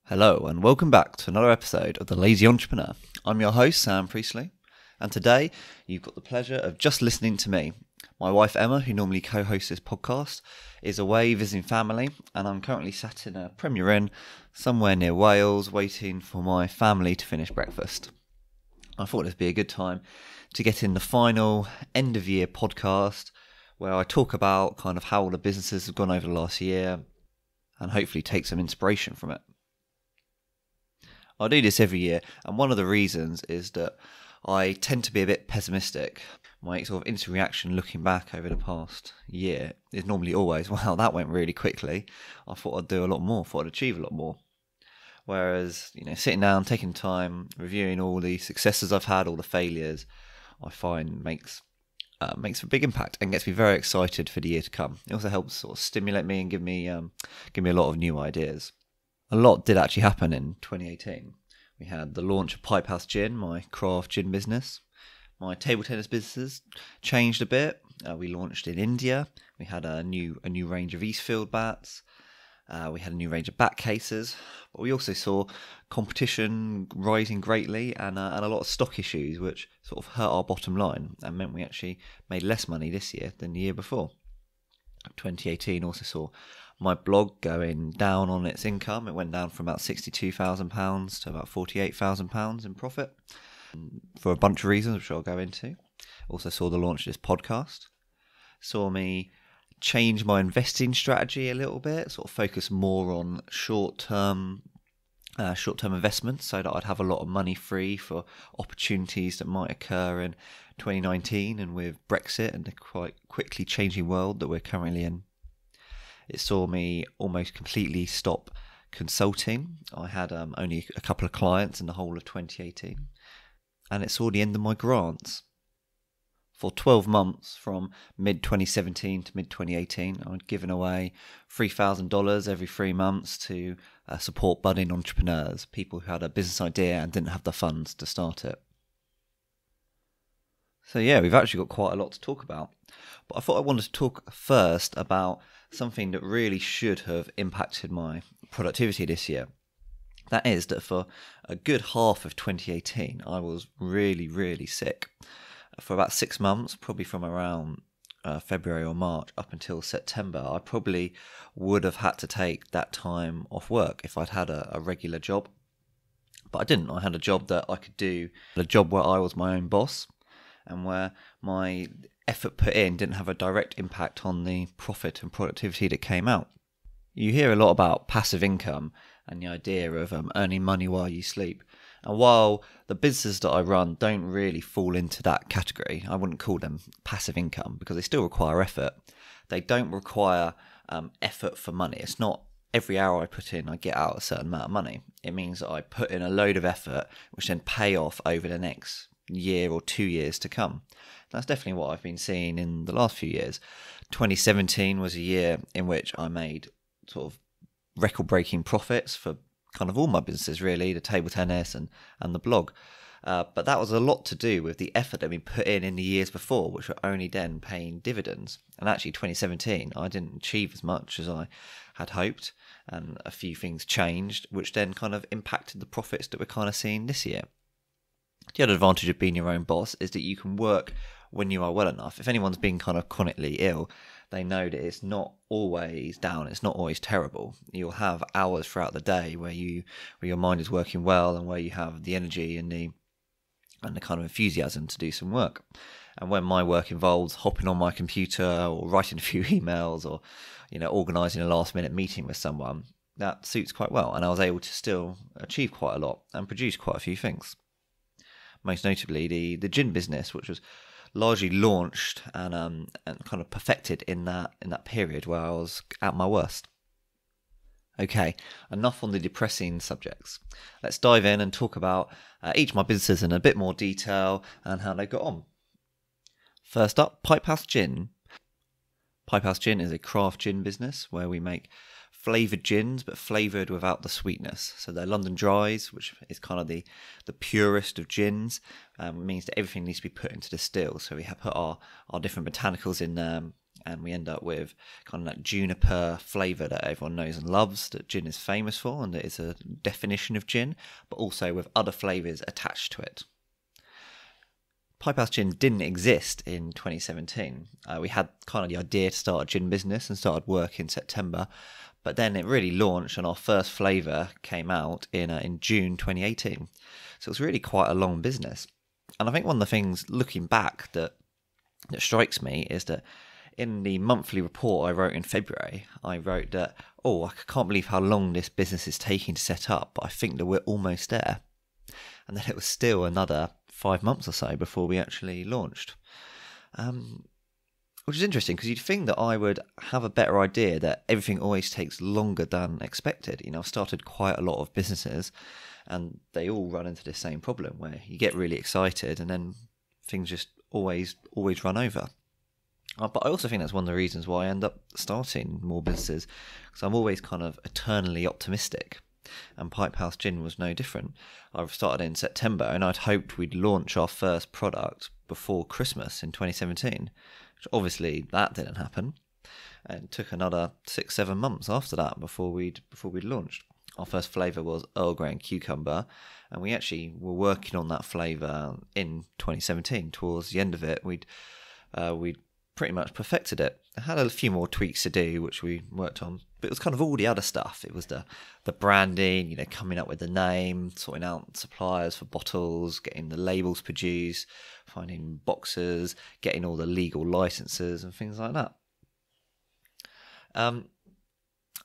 Hello and welcome back to another episode of The Lazy Entrepreneur. I'm your host, Sam Priestley, and today you've got the pleasure of just listening to me. My wife Emma, who normally co-hosts this podcast, is away visiting family, and I'm currently sat in a Premier Inn somewhere near Wales waiting for my family to finish breakfast. I thought it'd be a good time to get in the final end of year podcast where I talk about kind of how all the businesses have gone over the last year and hopefully take some inspiration from it. I do this every year, and one of the reasons is that I tend to be a bit pessimistic. My sort of instant reaction looking back over the past year is normally always, wow, that went really quickly. I thought I'd do a lot more, thought I'd achieve a lot more. Whereas, sitting down, taking time, reviewing all the successes I've had, all the failures, I find makes a big impact and gets me very excited for the year to come. It also helps sort of stimulate me and give me a lot of new ideas. A lot did actually happen in 2018. We had the launch of Pipehouse Gin, my craft gin business. My table tennis businesses changed a bit. We launched in India. We had a new range of Eastfield bats. We had a new range of bat cases. But we also saw competition rising greatly and a lot of stock issues, which sort of hurt our bottom line and meant we actually made less money this year than the year before. 2018 also saw my blog going down on its income. It went down from about £62,000 to about £48,000 in profit for a bunch of reasons, which I'll go into. Also saw the launch of this podcast. Saw me change my investing strategy a little bit, sort of focus more on short-term investments so that I'd have a lot of money free for opportunities that might occur in 2019 and with Brexit and the quite quickly changing world that we're currently in. It saw me almost completely stop consulting. I had only a couple of clients in the whole of 2018. And it saw the end of my grants. For 12 months, from mid-2017 to mid-2018, I'd given away $3,000 every 3 months to support budding entrepreneurs, people who had a business idea and didn't have the funds to start it. So yeah, we've actually got quite a lot to talk about. But I thought I wanted to talk first about something that really should have impacted my productivity this year. That is that for a good half of 2018, I was really, really sick. For about 6 months, probably from around February or March up until September, I probably would have had to take that time off work if I'd had a regular job. But I didn't. I had a job that I could do, a job where I was my own boss and where my effort put in didn't have a direct impact on the profit and productivity that came out. You hear a lot about passive income and the idea of earning money while you sleep. And while the businesses that I run don't really fall into that category, I wouldn't call them passive income because they still require effort. They don't require effort for money. It's not every hour I put in, I get out a certain amount of money. It means that I put in a load of effort, which then pay off over the next year or 2 years to come. That's definitely what I've been seeing in the last few years. 2017 was a year in which I made sort of record-breaking profits for kind of all my businesses, really, the table tennis and the blog. But that was a lot to do with the effort that had been put in the years before, which were only then paying dividends. And actually, 2017, I didn't achieve as much as I had hoped, and a few things changed, which then kind of impacted the profits that we're kind of seeing this year. The other advantage of being your own boss is that you can work when you are well enough. If anyone's been kind of chronically ill, they know that it's not always down, it's not always terrible. You'll have hours throughout the day where your mind is working well and where you have the energy and the kind of enthusiasm to do some work. And when my work involves hopping on my computer or writing a few emails or organising a last minute meeting with someone, that suits quite well. And I was able to still achieve quite a lot and produce quite a few things. Most notably the gin business, which was largely launched and kind of perfected in that period where I was at my worst. Okay, enough on the depressing subjects. Let's dive in and talk about each of my businesses in a bit more detail and how they got on. First up, Pipehouse Gin. Pipehouse Gin is a craft gin business where we make flavoured gins, but flavoured without the sweetness. So they're London Dries, which is kind of the purest of gins. It means that everything needs to be put into the still. So we have put our different botanicals in there, and we end up with kind of that juniper flavour that everyone knows and loves, that gin is famous for, and that is a definition of gin, but also with other flavours attached to it. Pipehouse Gin didn't exist in 2017. We had kind of the idea to start a gin business and started work in September, but then it really launched and our first flavour came out in June 2018. So it was really quite a long business. And I think one of the things looking back that strikes me is that in the monthly report I wrote in February, I wrote that, I can't believe how long this business is taking to set up, but I think that we're almost there. And then it was still another 5 months or so before we actually launched. Which is interesting because you'd think that I would have a better idea that everything always takes longer than expected. I've started quite a lot of businesses and they all run into this same problem where you get really excited and then things just always run over. But I also think that's one of the reasons why I end up starting more businesses, because I'm always kind of eternally optimistic. And Pipehouse Gin was no different. I started in September and I'd hoped we'd launch our first product before Christmas in 2017, which obviously that didn't happen. And it took another 6-7 months after that before we'd launched. Our first flavour was Earl Grey and Cucumber, and we actually were working on that flavour in 2017. Towards the end of it, we'd pretty much perfected it. I had a few more tweaks to do, which we worked on, but it was kind of all the other stuff. It was the branding, coming up with the name, sorting out suppliers for bottles, getting the labels produced, finding boxes, getting all the legal licenses and things like that.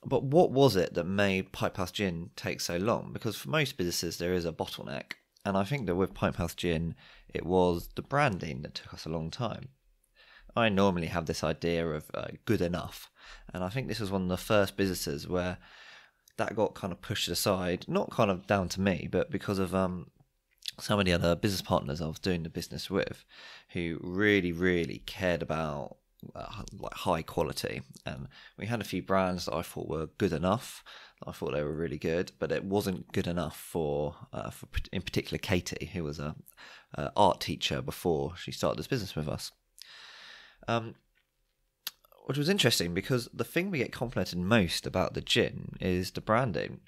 But what was it that made Pipehouse Gin take so long? Because for most businesses there is a bottleneck, and I think that with Pipehouse Gin it was the branding that took us a long time. I normally have this idea of good enough, and I think this was one of the first businesses where that got kind of pushed aside, not kind of down to me, but because of some of the other business partners I was doing the business with, who really cared about like high quality. And we had a few brands that I thought were good enough. I thought they were really good, but it wasn't good enough for in particular Katie, who was a art teacher before she started this business with us. Which was interesting because the thing we get complimented most about the gin is the branding.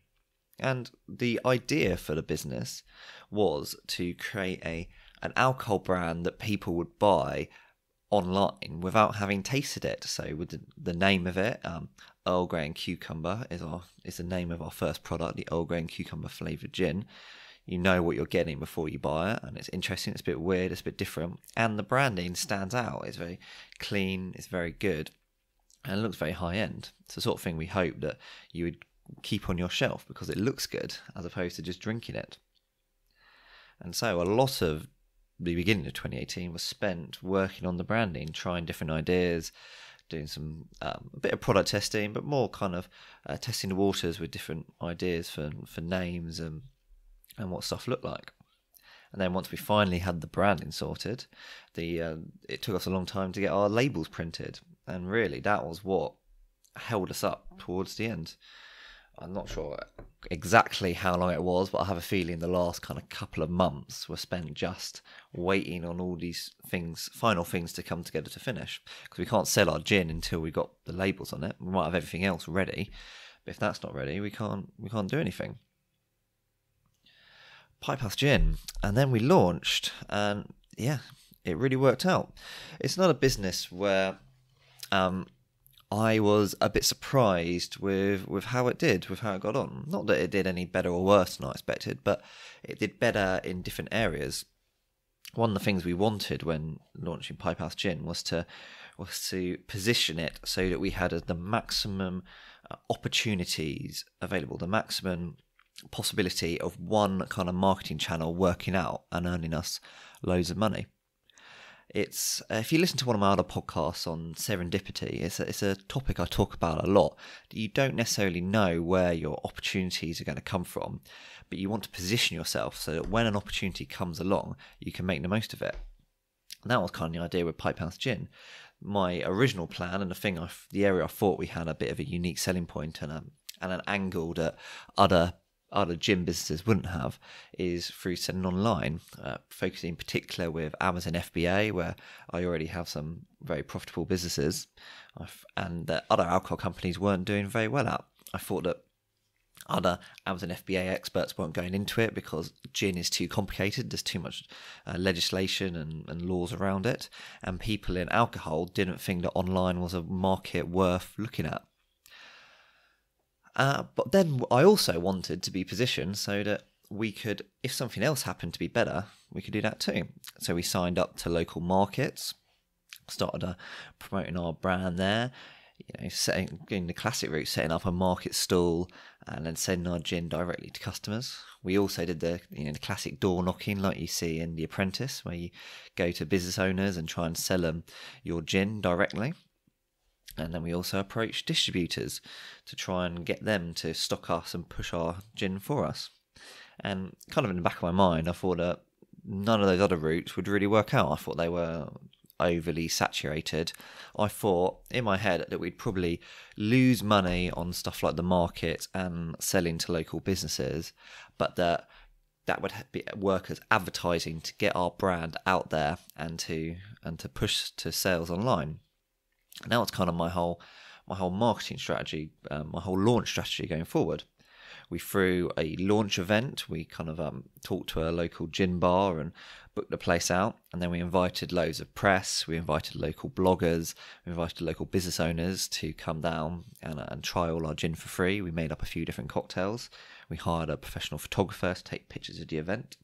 And the idea for the business was to create an alcohol brand that people would buy online without having tasted it. So with the name of it, Earl Grey and Cucumber is the name of our first product, the Earl Grey and Cucumber flavoured gin. You know what you're getting before you buy it, and it's interesting, it's a bit weird, it's a bit different, and the branding stands out. It's very clean, it's very good, and it looks very high-end. It's the sort of thing we hope that you would keep on your shelf because it looks good, as opposed to just drinking it. And so a lot of the beginning of 2018 was spent working on the branding, trying different ideas, doing some a bit of product testing, but more kind of testing the waters with different ideas for names and what stuff looked like. And then once we finally had the branding sorted, it took us a long time to get our labels printed, and really that was what held us up towards the end. I'm not sure exactly how long it was, but I have a feeling the last kind of couple of months were spent just waiting on all these things, final things to come together to finish, because we can't sell our gin until we got the labels on it. We might have everything else ready, but if that's not ready, we can't do anything. Pipehouse Gin, and then we launched, and yeah, it really worked out. It's not a business where I was a bit surprised with how it did, with how it got on. Not that it did any better or worse than I expected, but it did better in different areas. One of the things we wanted when launching Pipehouse Gin was to position it so that we had the maximum opportunities available, the maximum possibility of one kind of marketing channel working out and earning us loads of money. It's if you listen to one of my other podcasts on serendipity, it's a topic I talk about a lot. You don't necessarily know where your opportunities are going to come from, but you want to position yourself so that when an opportunity comes along, you can make the most of it. And that was kind of the idea with Pipehouse Gin. My original plan and the area I thought we had a bit of a unique selling point and an angle that other other gin businesses wouldn't have is through selling online, focusing in particular with Amazon FBA, where I already have some very profitable businesses, and that other alcohol companies weren't doing very well at. I thought that other Amazon FBA experts weren't going into it because gin is too complicated. There's too much legislation and laws around it. And people in alcohol didn't think that online was a market worth looking at. But then I also wanted to be positioned so that we could, if something else happened to be better, we could do that too. So we signed up to local markets, started promoting our brand there. Going the classic route, setting up a market stall and then sending our gin directly to customers. We also did the classic door knocking like you see in The Apprentice, where you go to business owners and try and sell them your gin directly. And then we also approached distributors to try and get them to stock us and push our gin for us. And kind of in the back of my mind, I thought that none of those other routes would really work out. I thought they were overly saturated. I thought in my head that we'd probably lose money on stuff like the market and selling to local businesses, but that would work as advertising to get our brand out there and to push to sales online. Now it's kind of my whole marketing strategy, my whole launch strategy going forward. We threw a launch event. We kind of talked to a local gin bar and booked the place out. And then we invited loads of press. We invited local bloggers. We invited local business owners to come down and try all our gin for free. We made up a few different cocktails. We hired a professional photographer to take pictures of the event.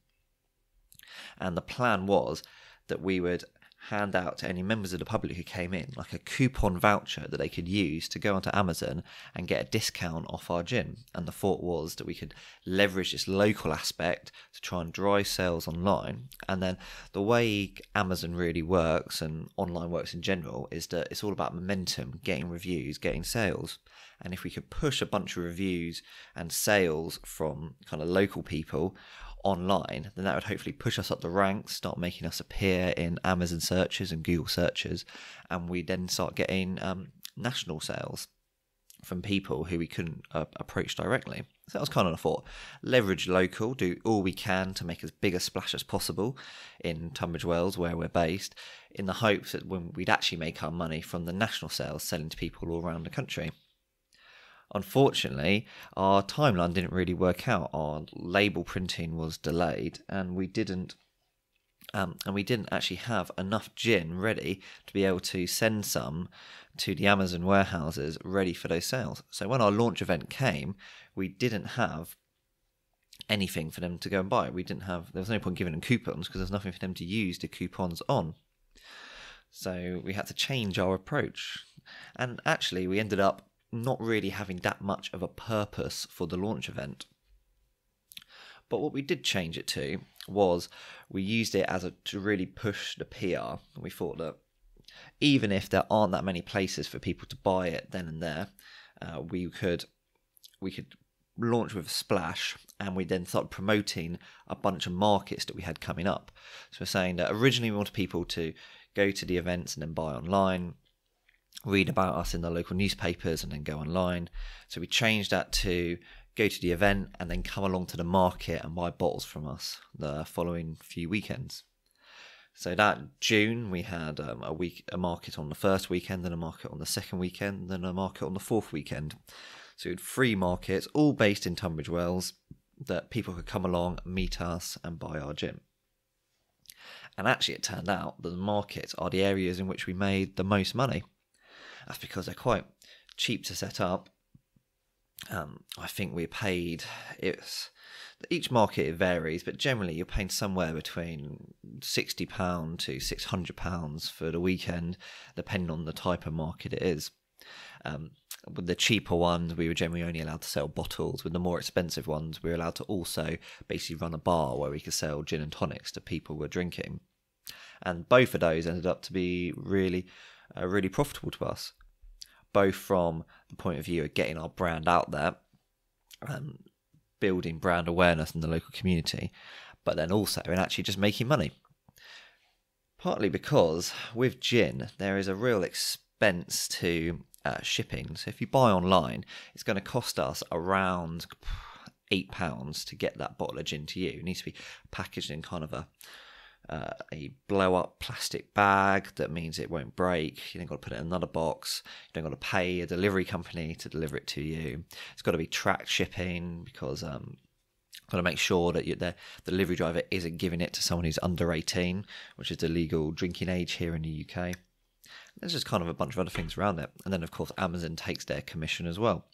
And the plan was that we would hand out to any members of the public who came in like a coupon voucher that they could use to go onto Amazon and get a discount off our gin. And the thought was that we could leverage this local aspect to try and drive sales online. And then the way Amazon really works and online works in general is that it's all about momentum, getting reviews, getting sales. And if we could push a bunch of reviews and sales from kind of local people online, then that would hopefully push us up the ranks, start making us appear in Amazon searches and Google searches, and we then start getting national sales from people who we couldn't approach directly. So that was kind of the thought. Leverage local, do all we can to make as big a splash as possible in Tunbridge Wells, where we're based, in the hopes that when we'd actually make our money from the national sales, selling to people all around the country. Unfortunately, our timeline didn't really work out. Our label printing was delayed, and we didn't actually have enough gin ready to be able to send some to the Amazon warehouses ready for those sales. So when our launch event came, we didn't have anything for them to go and buy. There was no point giving them coupons because there's nothing for them to use the coupons on. So we had to change our approach, and actually we ended up not really having that much of a purpose for the launch event. But what we did change it to was we used it to really push the PR. We thought that even if there aren't that many places for people to buy it then and there, we could launch with a splash, and we then started promoting a bunch of markets that we had coming up. So we're saying that originally we wanted people to go to the events and then buy online, read about us in the local newspapers and then go online. So we changed that to go to the event and then come along to the market and buy bottles from us the following few weekends. So that June we had a market on the first weekend, then a market on the second weekend, then a market on the fourth weekend. So we had 3 markets, all based in Tunbridge Wells, that people could come along, meet us and buy our gin. And actually it turned out that the markets are the areas in which we made the most money. That's because they're quite cheap to set up. I think we paid, each market varies, but generally you're paying somewhere between £60 to £600 for the weekend, depending on the type of market it is. With the cheaper ones, we were generally only allowed to sell bottles. With the more expensive ones, we were allowed to also basically run a bar where we could sell gin and tonics to people who were drinking. And both of those ended up to be really profitable to us, both from the point of view of getting our brand out there, building brand awareness in the local community, but then also in actually just making money. Partly because with gin, there is a real expense to shipping. So if you buy online, it's going to cost us around £8 to get that bottle of gin to you. It needs to be packaged in kind of a blow-up plastic bag that means it won't break. You don't got to put it in another box. You don't got to pay a delivery company to deliver it to you. It's got to be tracked shipping because got to make sure that the delivery driver isn't giving it to someone who's under 18, which is the legal drinking age here in the UK. There's just kind of a bunch of other things around it. And then, of course, Amazon takes their commission as well.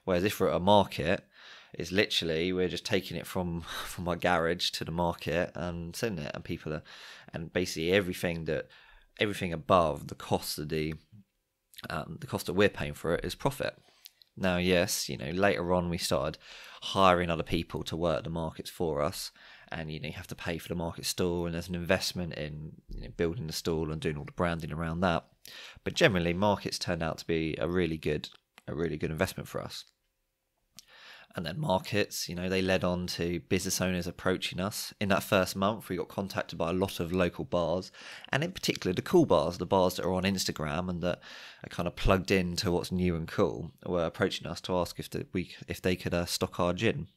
Whereas if we're at a market, it's literally we're just taking it from our garage to the market and sending it, and people are, and basically everything above the cost of the cost that we're paying for it is profit. Now, yes, later on we started hiring other people to work the markets for us, and you have to pay for the market stall, and there's an investment in building the stall and doing all the branding around that. But generally, markets turned out to be a really good investment for us. And then markets, they led on to business owners approaching us. In that first month, we got contacted by a lot of local bars, and in particular the cool bars, the bars that are on Instagram and that are kind of plugged into what's new and cool, were approaching us to ask if they could stock our gin.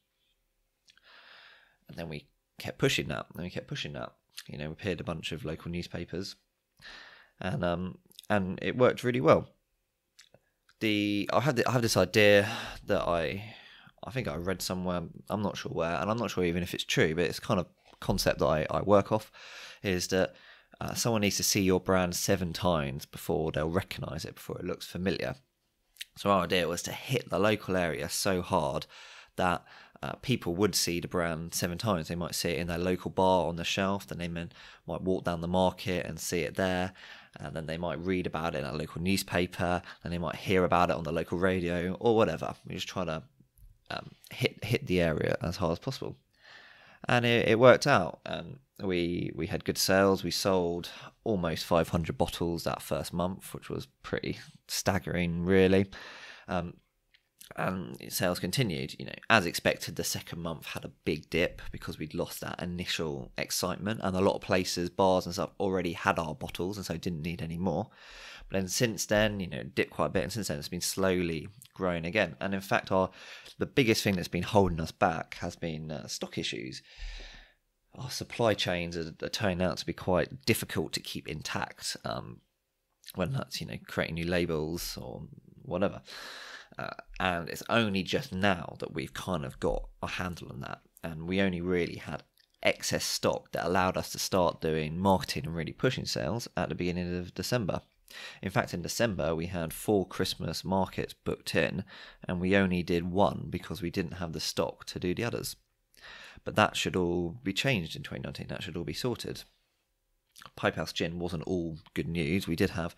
And then we kept pushing that, We appeared a bunch of local newspapers, and it worked really well. I have this idea that I think I read somewhere, I'm not sure where, and I'm not sure even if it's true, but it's kind of concept that I work off, is that someone needs to see your brand 7 times before they'll recognise it, before it looks familiar. So our idea was to hit the local area so hard that people would see the brand 7 times. They might see it in their local bar on the shelf, then they might walk down the market and see it there, and then they might read about it in a local newspaper, and they might hear about it on the local radio or whatever. We just try to hit the area as hard as possible, and it worked out. And we had good sales. We sold almost 500 bottles that first month, which was pretty staggering, really. And sales continued. As expected, the second month had a big dip because we'd lost that initial excitement, and a lot of places, bars and stuff, already had our bottles and so didn't need any more. But then since then, it dipped quite a bit, and since then it's been slowly growing again. And in fact, the biggest thing that's been holding us back has been stock issues. Our supply chains are turning out to be quite difficult to keep intact, when that's creating new labels or whatever. And it's only just now that we've kind of got a handle on that, and we only really had excess stock that allowed us to start doing marketing and really pushing sales at the beginning of December. In fact, in December we had 4 Christmas markets booked in, and we only did 1 because we didn't have the stock to do the others. But that should all be changed in 2019. That should all be sorted. Pipehouse Gin wasn't all good news. We did have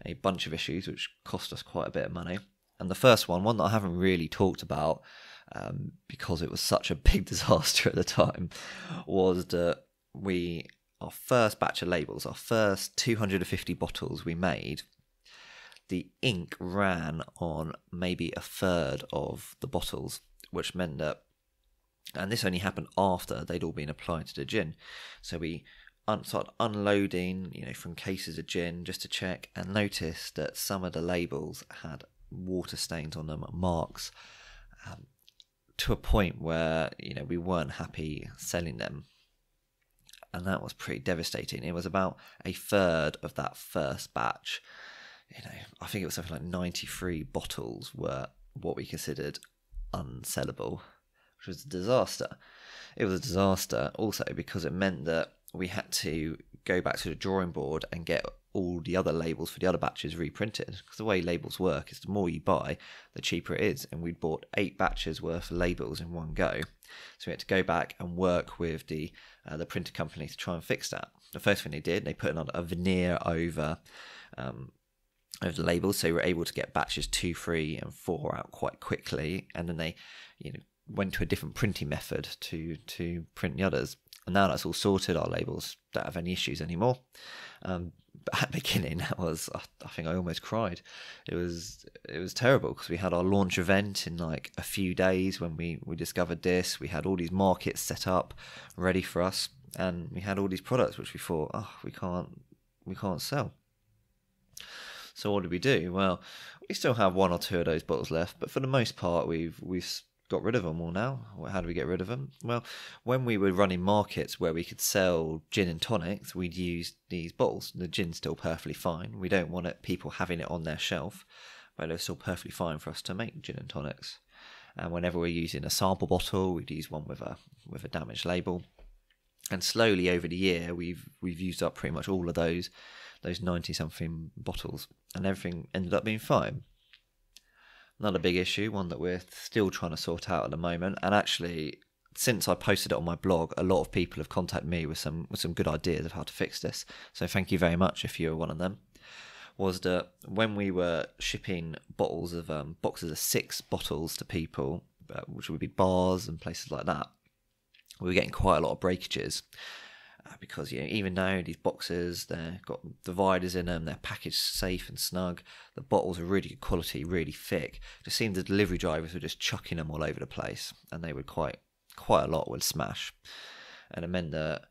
a bunch of issues which cost us quite a bit of money. And the first one that I haven't really talked about, because it was such a big disaster at the time, was that our first batch of labels, our first 250 bottles we made, the ink ran on maybe a third of the bottles, which meant that, and this only happened after they'd all been applied to the gin. So we started unloading, from cases of gin just to check, and noticed that some of the labels had water stains on them, marks, to a point where we weren't happy selling them, and that was pretty devastating. It was about a third of that first batch. I think it was something like 93 bottles were what we considered unsellable, which was a disaster. It was a disaster also because it meant that we had to go back to the drawing board and get all the other labels for the other batches reprinted, because the way labels work is the more you buy, the cheaper it is, and we'd bought 8 batches worth of labels in one go, so we had to go back and work with the printer company to try and fix that. The first thing they did, they put on a veneer over the labels, so we were able to get batches 2, 3 and 4 out quite quickly, and then they went to a different printing method to print the others. And now that's all sorted, our labels don't have any issues anymore. But at the beginning, that was, I think I almost cried. It was terrible because we had our launch event in like a few days when we discovered this. We had all these markets set up, ready for us, and we had all these products which we thought, we can't sell. So what did we do? Well, we still have 1 or 2 of those bottles left, but for the most part, we've got rid of them all now. How do we get rid of them? Well, when we were running markets where we could sell gin and tonics, we'd use these bottles. The gin's still perfectly fine. We don't want people having it on their shelf, but it's still perfectly fine for us to make gin and tonics. And whenever we're using a sample bottle, we'd use one with a damaged label. And slowly over the year, we've used up pretty much all of those 90-something bottles, and everything ended up being fine. Another big issue, one that we're still trying to sort out at the moment, and actually, since I posted it on my blog, a lot of people have contacted me with some good ideas of how to fix this. So thank you very much if you're one of them. Was that when we were shipping boxes of 6 bottles to people, which would be bars and places like that, we were getting quite a lot of breakages. Because even now these boxes, they've got dividers in them, they're packaged safe and snug, the bottles are really good quality, really thick. It just seemed the delivery drivers were just chucking them all over the place, and they would quite a lot would smash. And it meant that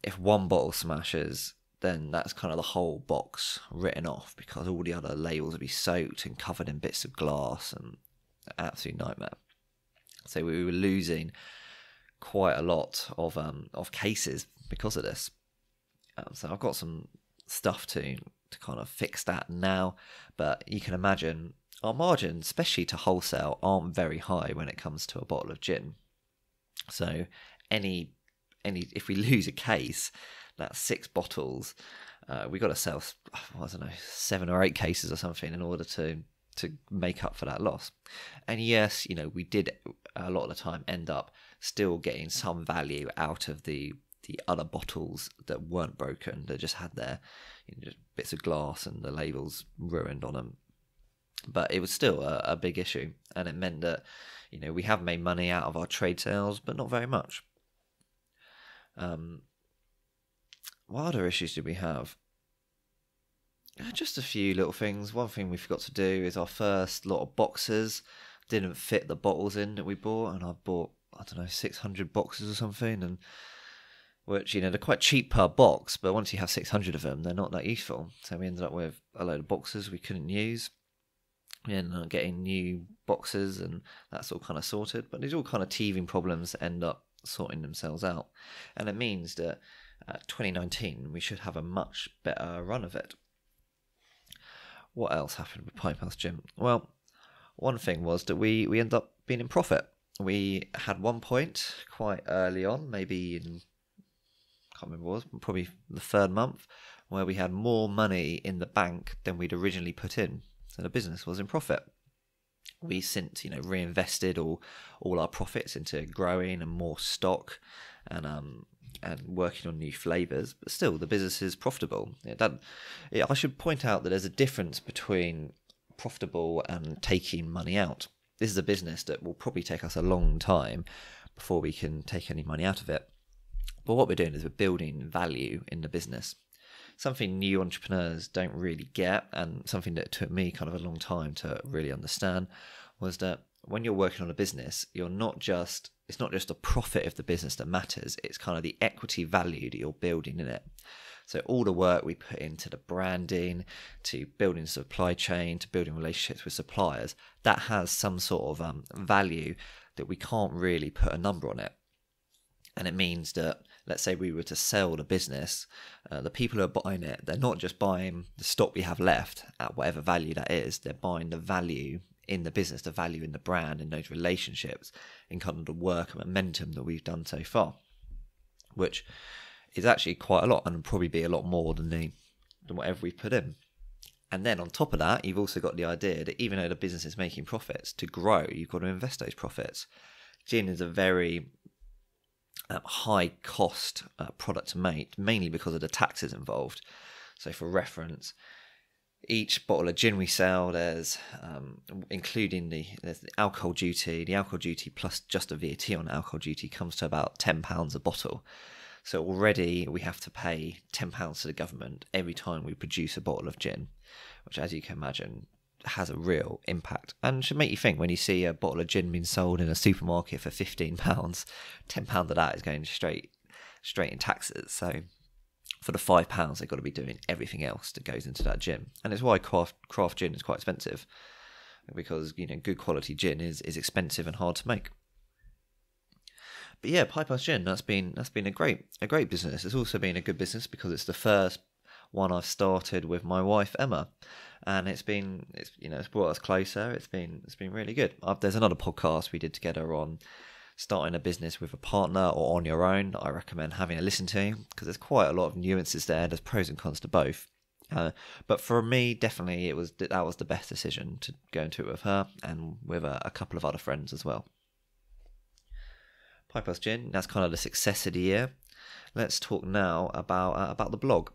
if one bottle smashes, then that's kind of the whole box written off, because all the other labels would be soaked and covered in bits of glass, and an absolute nightmare. So we were losing quite a lot of cases because of this. So I've got some stuff to kind of fix that now, but you can imagine our margins, especially to wholesale, aren't very high when it comes to a bottle of gin. So if we lose a case, that's 6 bottles. We got to sell, I don't know, 7 or 8 cases or something in order to make up for that loss. And yes, we did a lot of the time end up still getting some value out of the other bottles that weren't broken, that just had their just bits of glass and the labels ruined on them. But it was still a big issue, and it meant that we have made money out of our trade sales, but not very much. What other issues did we have? Just a few little things. One thing we forgot to do is our first lot of boxes didn't fit the bottles in that we bought, and I bought, 600 boxes or something, and which, they're quite cheap per box, but once you have 600 of them, they're not that useful. So we ended up with a load of boxes we couldn't use. We ended up getting new boxes, and that's all kind of sorted, but these all kind of teething problems that end up sorting themselves out. And it means that 2019, we should have a much better run of it. What else happened with Pipehouse Gym? Well, one thing was that we ended up being in profit. We had one point quite early on, maybe in, I can't remember what it was, probably the 3rd month, where we had more money in the bank than we'd originally put in. So the business was in profit. We since, reinvested all our profits into growing and more stock and working on new flavours, but still the business is profitable. I should point out that there's a difference between profitable and taking money out. This is a business that will probably take us a long time before we can take any money out of it. But what we're doing is we're building value in the business. Something new entrepreneurs don't really get, and something that took me kind of a long time to really understand, was that when you're working on a business, it's not just the profit of the business that matters, it's kind of the equity value that you're building in it. So all the work we put into the branding, to building supply chain, to building relationships with suppliers, that has some sort of value that we can't really put a number on it. And it means that, let's say we were to sell the business, the people who are buying it, they're not just buying the stock we have left at whatever value that is, they're buying the value in the business, the value in the brand, in those relationships, in kind of the work and momentum that we've done so far, which is actually quite a lot, and probably be a lot more than whatever we put in. And then on top of that, you've also got the idea that even though the business is making profits, to grow, you've got to invest those profits. Gin is a very high cost product to make, mainly because of the taxes involved. So for reference, each bottle of gin we sell, there's including there's the alcohol duty. The alcohol duty plus just the VAT on alcohol duty comes to about £10 a bottle. So already we have to pay £10 to the government every time we produce a bottle of gin, which, as you can imagine, has a real impact, and should make you think when you see a bottle of gin being sold in a supermarket for £15, £10 of that is going straight in taxes. So for the £5, they've got to be doing everything else that goes into that gin, and it's why craft gin is quite expensive, because good quality gin is expensive and hard to make. But yeah, Pipe House Gin, that's been a great business. It's also been a good business because it's the first one I've started with my wife Emma, and it's brought us closer. It's been really good. There's another podcast we did together on starting a business with a partner or on your own that I recommend having a listen to, because there's quite a lot of nuances there. There's pros and cons to both. But for me, definitely that was the best decision, to go into it with her and with a couple of other friends as well. Pipe House Gin, that's kind of the success of the year. Let's talk now about the blog.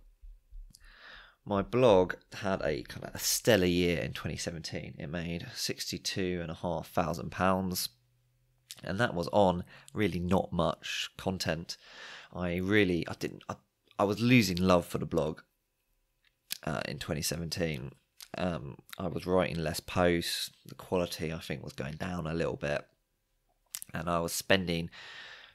My blog had a kind of a stellar year in 2017. It made £62,500, and that was on really not much content. I was losing love for the blog in 2017. I was writing less posts. The quality, I think, was going down a little bit. And I was spending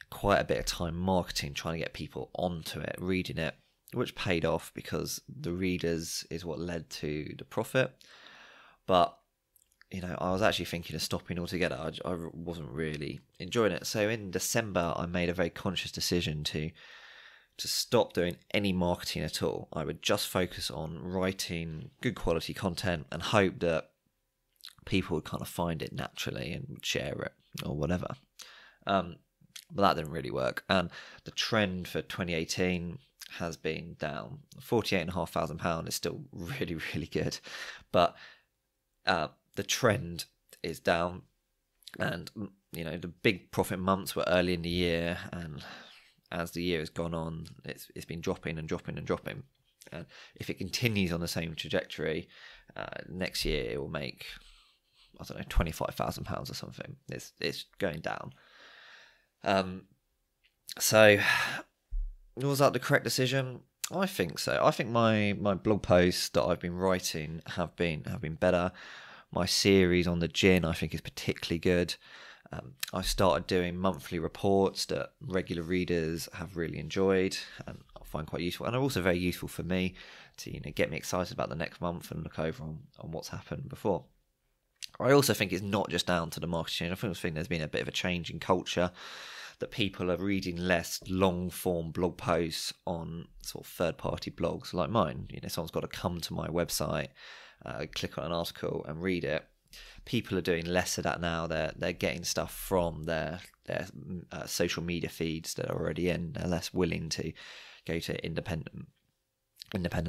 quite a bit of time marketing, trying to get people onto it, reading it, which paid off because the readers is what led to the profit. But, I was actually thinking of stopping altogether. I wasn't really enjoying it. So in December, I made a very conscious decision to stop doing any marketing at all. I would just focus on writing good quality content and hope that people would kind of find it naturally and share it or whatever. But that didn't really work. And the trend for 2018 has been down. £48,500 is still really, really good. But the trend is down. And, the big profit months were early in the year. And as the year has gone on, it's been dropping and dropping and dropping. And if it continues on the same trajectory, next year it will make, I don't know, £25,000 or something. It's going down. So was that the correct decision? I think so. I think my blog posts that I've been writing have been better. My series on the gin, I think, is particularly good. I started doing monthly reports that regular readers have really enjoyed and I find quite useful, and are also very useful for me to get me excited about the next month and look over on what's happened before. I also think it's not just down to the marketing. I think there's been a bit of a change in culture, that people are reading less long-form blog posts on sort of third-party blogs like mine. Someone's got to come to my website, click on an article and read it. People are doing less of that now. They're getting stuff from their social media feeds that are already in. They're less willing to go to independent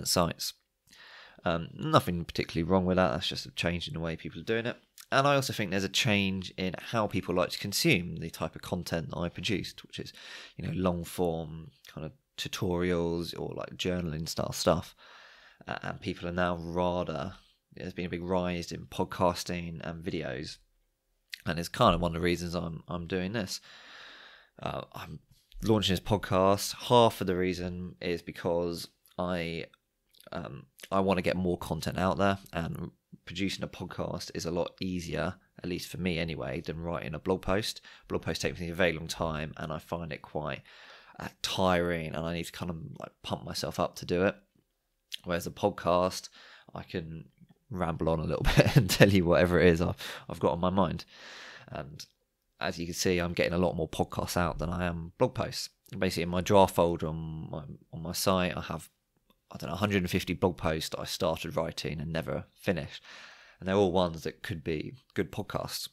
sites. Nothing particularly wrong with that. That's just a change in the way people are doing it. And I also think there's a change in how people like to consume the type of content that I produced, which is, long form kind of tutorials or like journaling style stuff. And people are now there's been a big rise in podcasting and videos. And it's kind of one of the reasons I'm doing this. I'm launching this podcast. Half of the reason is because I want to get more content out there, and producing a podcast is a lot easier, at least for me anyway, than writing a blog post. Blog post takes me a very long time, and I find it quite tiring, and I need to kind of like pump myself up to do it. Whereas a podcast, I can ramble on a little bit and tell you whatever it is I've got on my mind. And as you can see, I'm getting a lot more podcasts out than I am blog posts. Basically, in my draft folder on my site, I have 150 blog posts that I started writing and never finished. And they're all ones that could be good podcasts.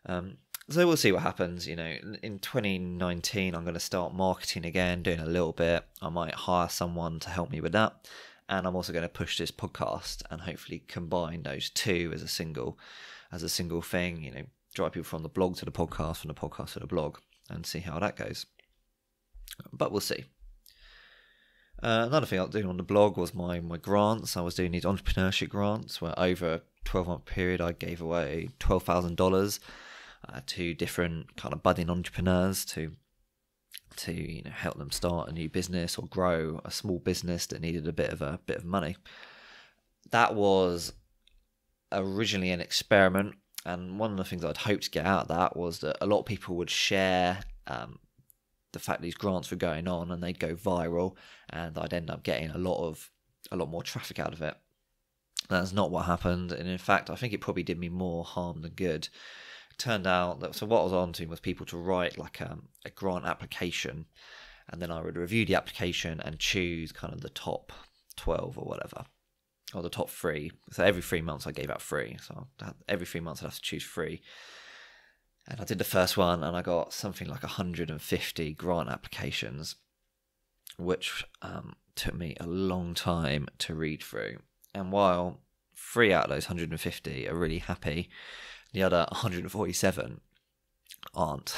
So we'll see what happens. In 2019, I'm going to start marketing again, doing a little bit. I might hire someone to help me with that. And I'm also going to push this podcast and hopefully combine those two as a single thing, drive people from the blog to the podcast, from the podcast to the blog, and see how that goes. But we'll see. Another thing I was doing on the blog was my grants. I was doing these entrepreneurship grants where over a 12-month period I gave away $12,000 to different kind of budding entrepreneurs to help them start a new business or grow a small business that needed a bit of money. That was originally an experiment, and one of the things I'd hoped to get out of that was that a lot of people would share the fact these grants were going on, and they'd go viral, and I'd end up getting a lot more traffic out of it. That's not what happened, and in fact I think it probably did me more harm than good. It turned out that, so what I was on to was people to write like a grant application, and then I would review the application and choose kind of the top 12 or whatever, or the top 3. So every 3 months I gave out 3, so every 3 months I'd have to choose 3. And I did the first one, and I got something like 150 grant applications, which took me a long time to read through. And while 3 out of those 150 are really happy, the other 147 aren't.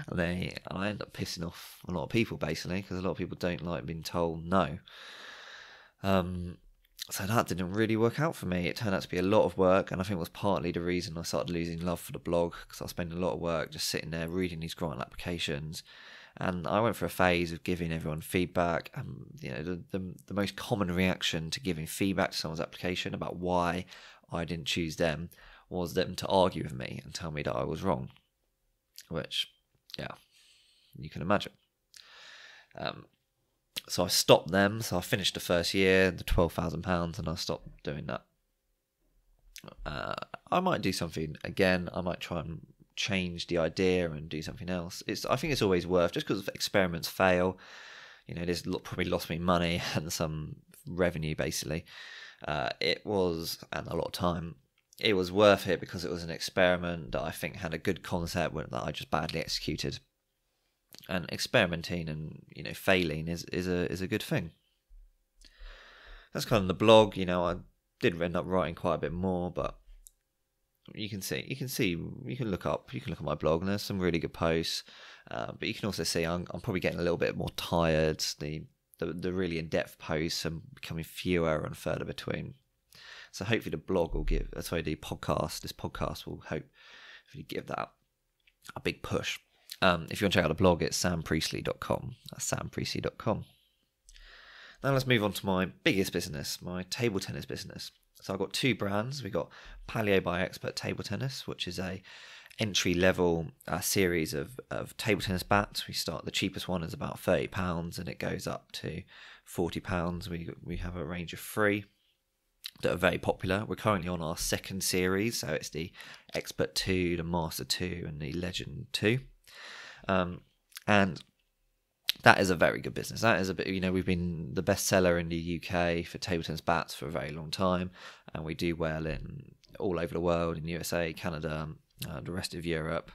and I end up pissing off a lot of people, basically, because a lot of people don't like being told no. So that didn't really work out for me. It turned out to be a lot of work, and I think it was partly the reason I started losing love for the blog, because I was spending a lot of work just sitting there reading these grant applications. And I went for a phase of giving everyone feedback. The most common reaction to giving feedback to someone's application about why I didn't choose them was them to argue with me and tell me that I was wrong, which, yeah, you can imagine. So I stopped them. So I finished the first year, the £12,000, and I stopped doing that. I might do something again. I might try and change the idea and do something else. I think it's always worth, just because experiments fail, it has probably lost me money and some revenue, basically. And a lot of time. It was worth it because it was an experiment that I think had a good concept that I just badly executed. And experimenting and failing is a good thing. That's kind of the blog. I did end up writing quite a bit more, but you can look at my blog, and there's some really good posts. But you can also see I'm probably getting a little bit more tired. The really in-depth posts are becoming fewer and further between. So hopefully the podcast will hopefully give that a big push. If you want to check out the blog, it's sampriestley.com. That's sampriestley.com. Now let's move on to my biggest business, my table tennis business. So I've got 2 brands. We've got Palio by Expert Table Tennis, which is a entry-level series of table tennis bats. The cheapest one is about £30, and it goes up to £40. We have a range of 3 that are very popular. We're currently on our 2nd series, so it's the Expert 2, the Master 2, and the Legend 2. And that is a very good business. That is we've been the best seller in the UK for table tennis bats for a very long time, and we do well in all over the world, in USA, Canada, the rest of Europe.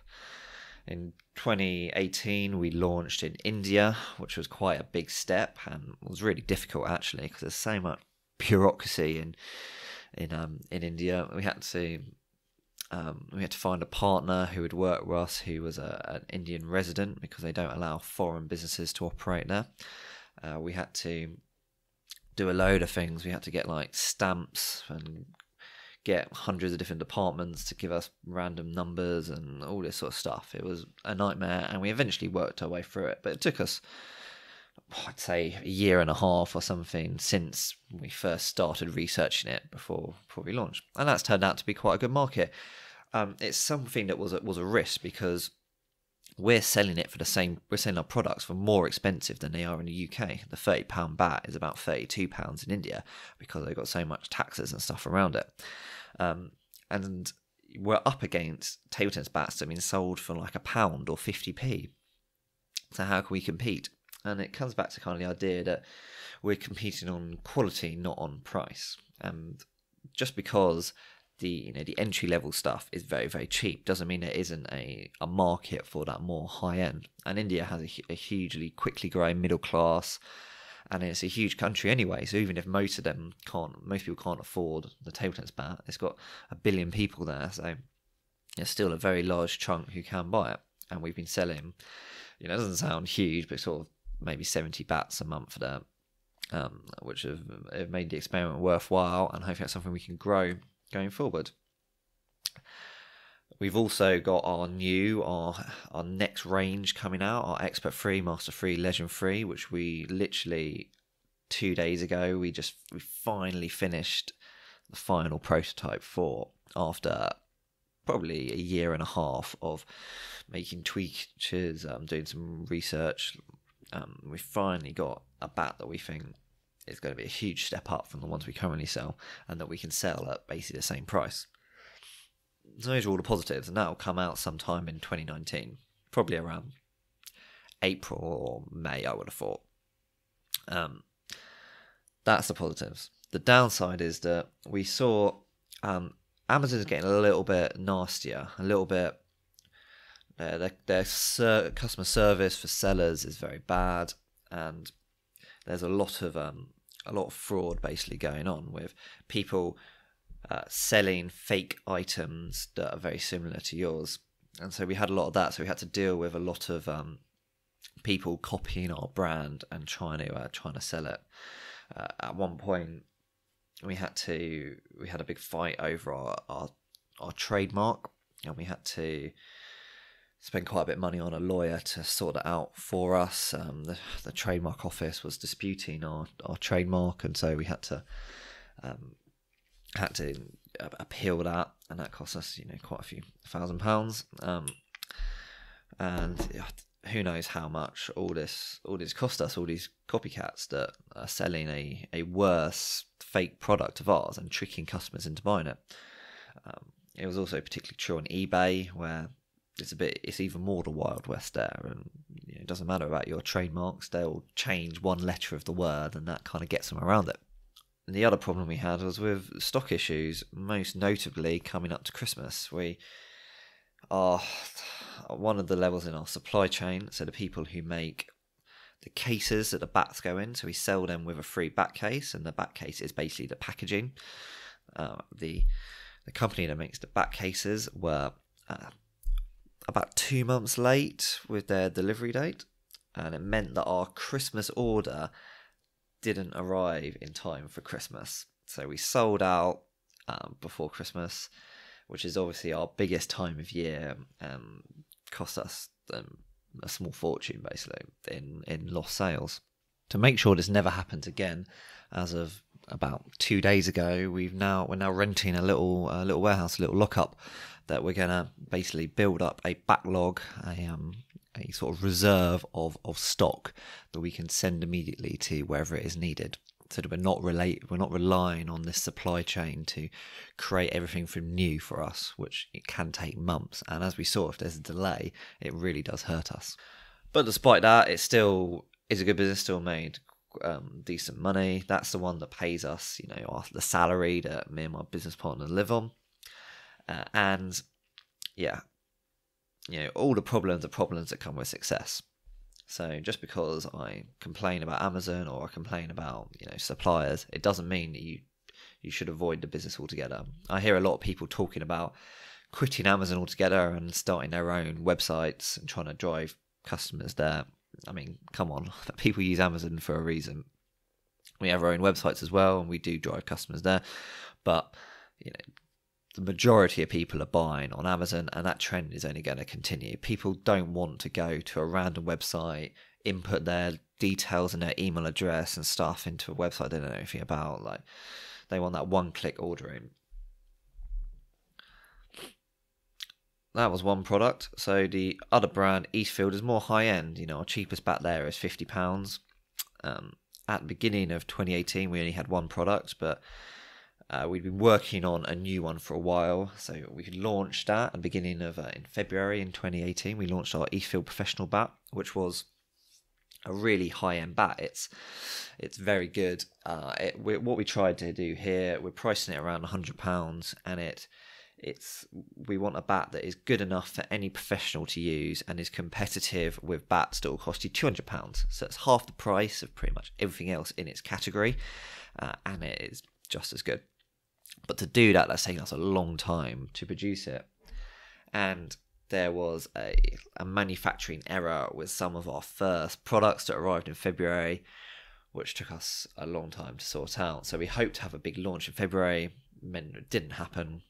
In 2018, we launched in India, which was quite a big step and was really difficult, actually, because there's so much bureaucracy in India. We had to find a partner who would work with us, who was an Indian resident, because they don't allow foreign businesses to operate there. We had to do a load of things. We had to get stamps and get hundreds of different departments to give us random numbers and all this sort of stuff. It was a nightmare, and we eventually worked our way through it. But it took us, I'd say, a year and a half or something since we first started researching it before we launched. And that's turned out to be quite a good market. It's something that was a risk, because we're selling our products for more expensive than they are in the UK. The £30 bat is about £32 in India, because they've got so much taxes and stuff around it. And we're up against table tennis bats that have been sold for like £1 or 50p. So how can we compete? And it comes back to kind of the idea that we're competing on quality, not on price. And just because the entry level stuff is very, very cheap doesn't mean there isn't a market for that more high end. And India has a hugely quickly growing middle class, and it's a huge country anyway. So even if most people can't afford the table tennis bat, it's got 1 billion people there. So there's still a very large chunk who can buy it. And we've been selling, it doesn't sound huge, but sort of maybe 70 bats a month there, which have made the experiment worthwhile, and hopefully that's something we can grow going forward. We've also got our next range coming out, our Expert 3, Master 3, Legend 3, which we literally 2 days ago, we finally finished the final prototype for, after probably a year and a half of making tweaks, doing some research. We finally got a bat that we think is going to be a huge step up from the ones we currently sell, and that we can sell at basically the same price. So those are all the positives, and that will come out sometime in 2019, probably around April or May, I would have thought. That's the positives. The downside is that we saw Amazon is getting a little bit nastier, a little bit. Their customer service for sellers is very bad, and there's a lot of fraud basically going on with people selling fake items that are very similar to yours. And so we had a lot of that. So we had to deal with a lot of people copying our brand and trying to sell it. At one point, we had a big fight over our trademark, and we had to spend quite a bit of money on a lawyer to sort it out for us. The trademark office was disputing our trademark, and so we had to appeal that, and that cost us quite a few £1,000. And who knows how much all this cost us, all these copycats that are selling a worse fake product of ours and tricking customers into buying it. It was also particularly true on eBay, where it's even more the Wild West there, and it doesn't matter about your trademarks, they'll change one letter of the word, and that kind of gets them around it. And the other problem we had was with stock issues, most notably coming up to Christmas. We are one of the levels in our supply chain, so the people who make the cases that the bats go in, so we sell them with a free bat case, and the bat case is basically the packaging. The company that makes the bat cases were about 2 months late with their delivery date, and it meant that our Christmas order didn't arrive in time for Christmas. So we sold out before Christmas, which is obviously our biggest time of year, cost us a small fortune basically in lost sales. To make sure this never happens again, as of about 2 days ago, we're now renting a little warehouse, a little lockup, that we're gonna basically build up a backlog, a sort of reserve of stock that we can send immediately to wherever it is needed, so that we're not relying on this supply chain to create everything from new for us, which it can take months. And as we saw, if there's a delay, it really does hurt us. But despite that, it still is a good business, still made decent money. That's the one that pays us, the salary that me and my business partner live on. And yeah, all the problems are problems that come with success. So just because I complain about Amazon or I complain about suppliers, it doesn't mean that you should avoid the business altogether. I hear a lot of people talking about quitting Amazon altogether and starting their own websites and trying to drive customers there. I mean, come on, people use Amazon for a reason. We have our own websites as well, and we do drive customers there, but the majority of people are buying on Amazon, and that trend is only going to continue. People don't want to go to a random website, input their details and their email address and stuff into a website they don't know anything about. Like, they want that one-click ordering. That was one product. So the other brand, Eastfield, is more high-end. Our cheapest bat there is £50. At the beginning of 2018, we only had one product, but we'd been working on a new one for a while, so we could launch that at the beginning of in February in 2018. We launched our Eastfield Professional Bat, which was a really high-end bat. It's very good. What we tried to do here, we're pricing it around £100, and we want a bat that is good enough for any professional to use and is competitive with bats that will cost you £200. So it's half the price of pretty much everything else in its category, and it is just as good. But to do that, that's taken us a long time to produce it. And there was a manufacturing error with some of our first products that arrived in February, which took us a long time to sort out. So we hoped to have a big launch in February, and it didn't happen.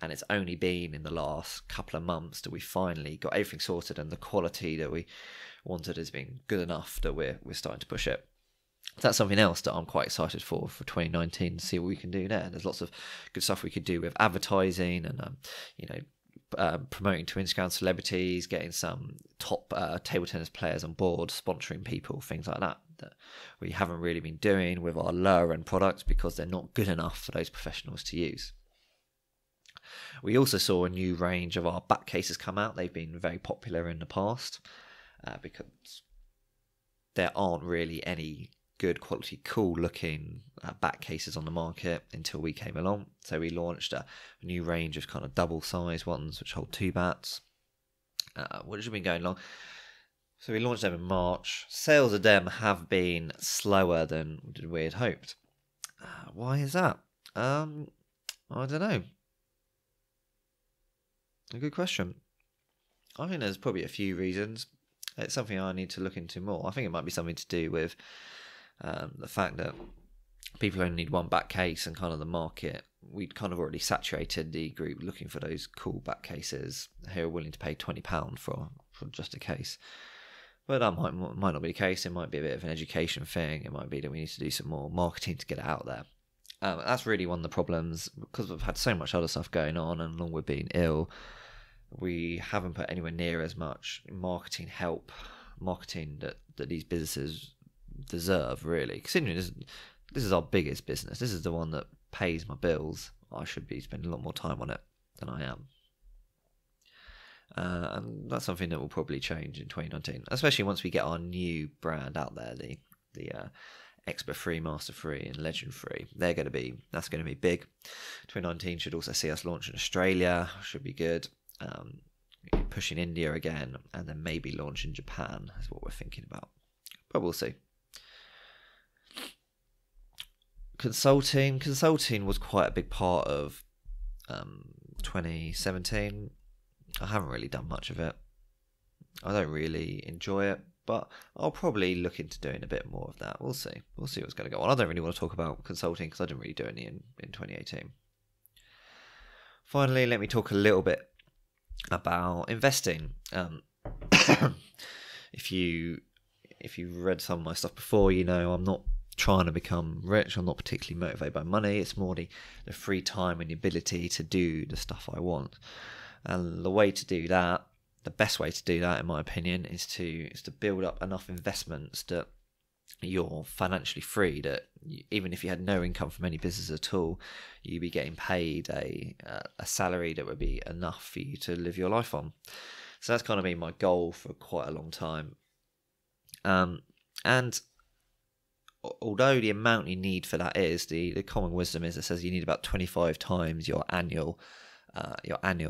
And it's only been in the last couple of months that we finally got everything sorted, and the quality that we wanted has been good enough that we're starting to push it. That's something else that I'm quite excited for 2019, to see what we can do there. There's lots of good stuff we could do with advertising and promoting to Instagram celebrities, getting some top table tennis players on board, sponsoring people, things like that we haven't really been doing with our lower end products because they're not good enough for those professionals to use. We also saw a new range of our bat cases come out. They've been very popular in the past because there aren't really any good quality, cool looking bat cases on the market until we came along. So we launched a new range of kind of double size ones which hold 2 bats, which have been going along. So we launched them in March. Sales of them have been slower than we had hoped. Why is that? I don't know. A good question. I think there's probably a few reasons. It's something I need to look into more. I think it might be something to do with the fact that people only need one bat case, and kind of the market, we'd kind of already saturated the group looking for those cool bat cases who are willing to pay £20 for just a case. But that might not be the case. It might be a bit of an education thing. It might be that we need to do some more marketing to get it out there. That's really one of the problems, because we've had so much other stuff going on, and along with being ill, we haven't put anywhere near as much marketing that these businesses deserve, really. Considering this is our biggest business, this is the one that pays my bills, I should be spending a lot more time on it than I am. And that's something that will probably change in 2019, especially once we get our new brand out there, the Expert Free, Master Free and Legend Free. That's going to be big. 2019 should also see us launch in Australia, should be good. Pushing India again, and then maybe launch in Japan is what we're thinking about, but we'll see. Consulting was quite a big part of 2017. I haven't really done much of it. I don't really enjoy it, but I'll probably look into doing a bit more of that. We'll see what's going to go on. I don't really want to talk about consulting because I didn't really do any in 2018. Finally, let me talk a little bit about investing. If you read some of my stuff before, you know I'm not trying to become rich. I'm not particularly motivated by money. It's more the free time and the ability to do the stuff I want. And the way to do that, the best way to do that, in my opinion, is to build up enough investments that you're financially free, that even if you had no income from any business at all, you'd be getting paid a salary that would be enough for you to live your life on. So that's kind of been my goal for quite a long time. And although the amount you need for that is, the common wisdom is, it says you need about 25 times your annual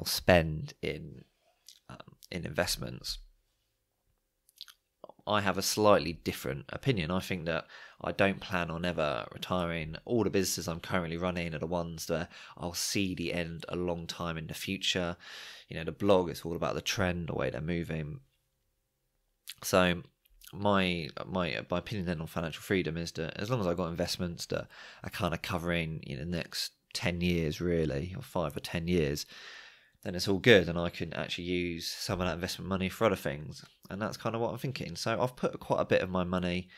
spend in investments. I have a slightly different opinion. I think that I don't plan on ever retiring. All the businesses I'm currently running are the ones that I'll see the end a long time in the future. You know, the blog is all about the trend, the way they're moving. So my opinion then on financial freedom is that as long as I've got investments that are kind of covering, you know, the next 10 years really, or 5 or 10 years, then it's all good, and I can actually use some of that investment money for other things. And that's kind of what I'm thinking. So I've put quite a bit of my money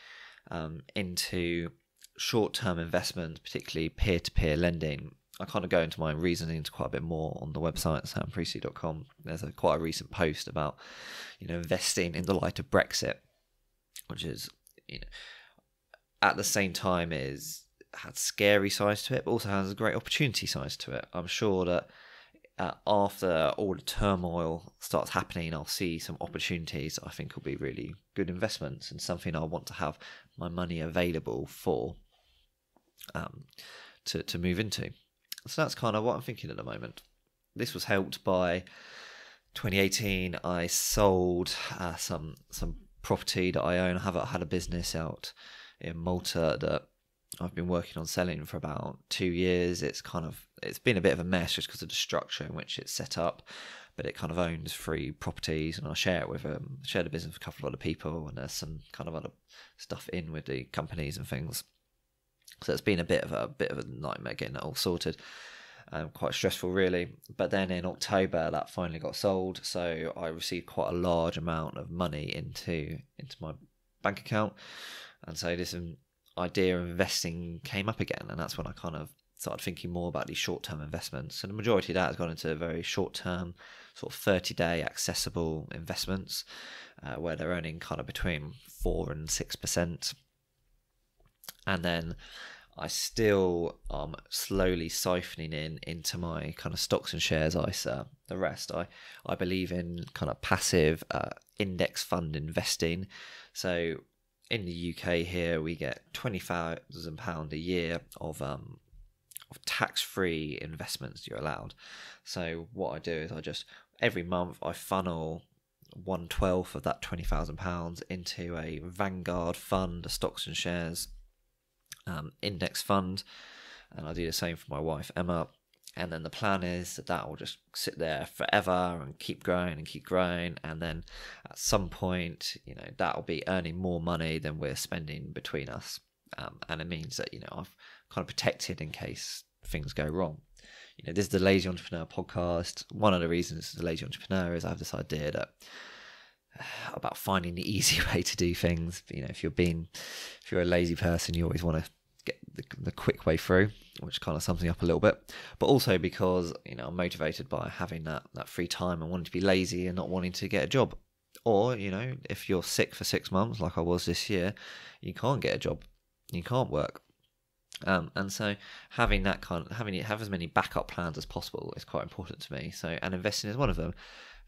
into short-term investments, particularly peer-to-peer lending. I kind of go into my reasoning quite a bit more on the website, sampriestley.com. There's quite a recent post about, you know, investing in the light of Brexit, which is, you know, at the same time has scary sides to it, but also has a great opportunity sides to it. I'm sure that after all the turmoil starts happening, I'll see some opportunities that I think will be really good investments, and something I want to have my money available for to move into. So that's kind of what I'm thinking at the moment. This was helped by 2018. I sold some property that I own. I had a business out in Malta that I've been working on selling for about 2 years. It's been a bit of a mess just because of the structure in which it's set up, but it kind of owns 3 properties, and I share the business with a couple of other people, and there's some kind of other stuff in with the companies and things. So it's been a bit of a nightmare getting that all sorted. Quite stressful really. But then in October that finally got sold, so I received quite a large amount of money into my bank account, and so this idea of investing came up again, and that's when I kind of started thinking more about these short-term investments. And the majority of that has gone into very short-term, sort of 30-day accessible investments, where they're earning kind of between 4 and 6%. And then I still am slowly siphoning into my kind of stocks and shares ISA. The rest, I believe in kind of passive index fund investing. So in the UK here, we get £20,000 a year of tax-free investments you're allowed. So what I do is every month I funnel 1/12 of that £20,000 into a Vanguard fund, a stocks and shares index fund, and I do the same for my wife Emma. And then the plan is that will just sit there forever and keep growing, and then at some point, that will be earning more money than we're spending between us, and it means that I've kind of protected in case things go wrong. This is the Lazy Entrepreneur podcast. One of the reasons the Lazy Entrepreneur is I have this idea that about finding the easy way to do things. If you're a lazy person, you always want to get the quick way through, which kind of sums me up a little bit. But also because I'm motivated by having that free time and wanting to be lazy and not wanting to get a job. Or if you're sick for 6 months like I was this year, you can't get a job, you can't work. And so have as many backup plans as possible is quite important to me. So, and investing is one of them.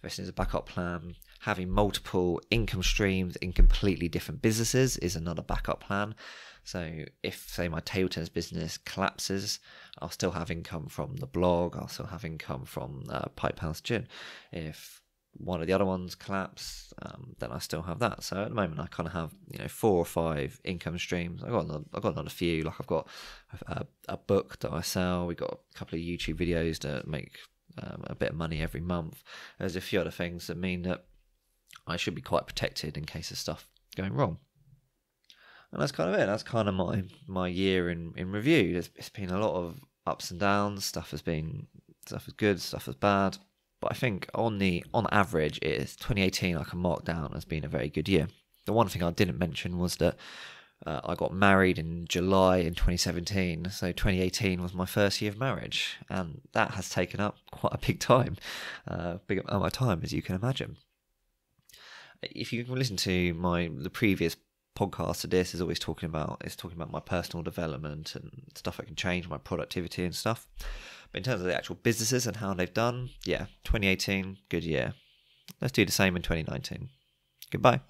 Investing is a backup plan. Having multiple income streams in completely different businesses is another backup plan. So if, say, my table tennis business collapses, I'll still have income from the blog. I'll still have income from Pipe House Gin. If one of the other ones collapse, then I still have that. So at the moment, I kind of have 4 or 5 income streams. I've got another few. Like I've got a book that I sell. We've got a couple of YouTube videos that make a bit of money every month. There's a few other things that mean that I should be quite protected in case of stuff going wrong. And that's kind of it. That's kind of my year in review. It's been a lot of ups and downs. Stuff is good, stuff is bad. But I think on average, 2018 I can mark down as being a very good year. The one thing I didn't mention was that I got married in July in 2017. So 2018 was my first year of marriage, and that has taken up quite a big amount of my time, as you can imagine. If you can listen to the previous podcast to this, is always talking about my personal development and stuff that can change my productivity and stuff. But in terms of the actual businesses and how they've done, 2018, good year. Let's do the same in 2019. Goodbye.